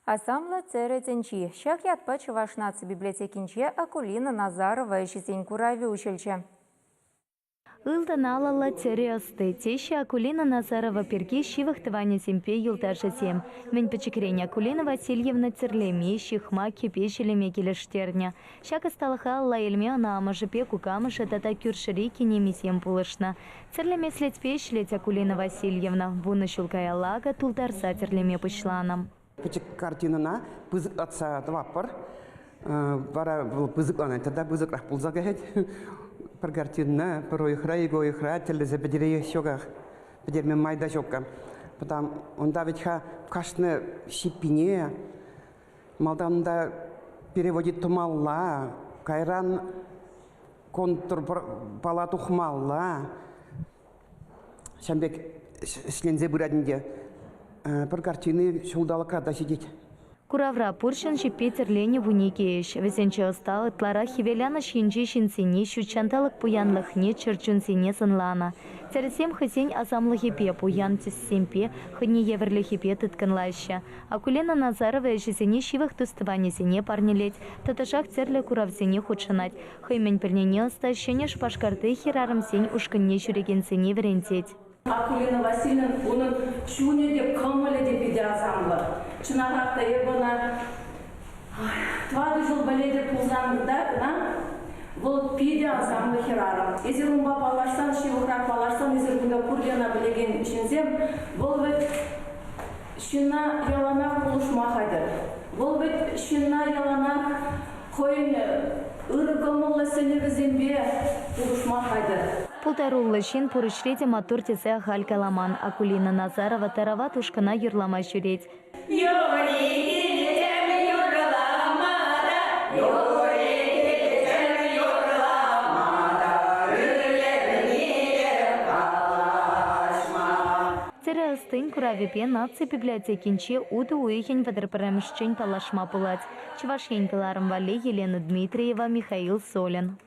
Асамла церетенчи. Шак ятпа Чувашнацы библиотекинче Акулина Назарова ищесень курави учельче. Ылдан алала терриосты. Теща Акулина Назарова перги шивых твани семпе юлташесем. Мен печекрень Акулина Васильевна терлеме, щихма кипещелеме келештерня. Шак осталаха алла эльме она амажепе кукамыша тата кюршерики немисем пулышна. Терлеме след пещелеть Акулина Васильевна. Вуна щулкая лага тултарса терлеме пышланам. Печек картинана пызык атса тваппар. Вара пызыклана тогда пызык рахпулзагает. Пар картинна, порой игра, его игра, телезе бедерее щеках, бедерме майда щека. Потом он давит в кашне щипине, малданда переводит тумалла, кайран контур палату хмалла. Шамбек слензе бурадинде. Пар картины шулдалака да сидеть. Куравра пуршын Петер Лене вуникееш. Весенче остал тлара хивеляна шинчи шинсине щучанталык пуянлых не черчунсине сынлана. Тересем хысень азамлыхи пе пуян тиссемпе, хыни еверлихи пе тытканлаща. Акулина Назарова ешесене шивых тустыванесене парнелеть, таташах терле куравсене худшанать. Хыймен пернене остащене шпашкарты хирарым сень ушканне шурегенсене верентеть. Акулина Васильевна, onun şunu de kamale de bir azamlı. Çınarhakta ebona tvadı jıl balede pulzanlıda na vol pide azamlı hirarım. Ezirumba balarsan, şivukrak balarsan, ezirumda kurgana bilegen işinzem, vol vet şuna yalanak buluşmakaydır. Vol vet şuna yalanak koyun ırgımılla senevizembe buluşmakaydır. Пултаруллышин пурышреде матур тесе халькаламан. Акулина Назарова тарава тушкана юрлама жюреть. Терестын куравипе нации библиотекинче уды уихень вадрпарамшчень палашма пулать. Чувашень пиларом вале Елена Дмитриева, Михаил Солин.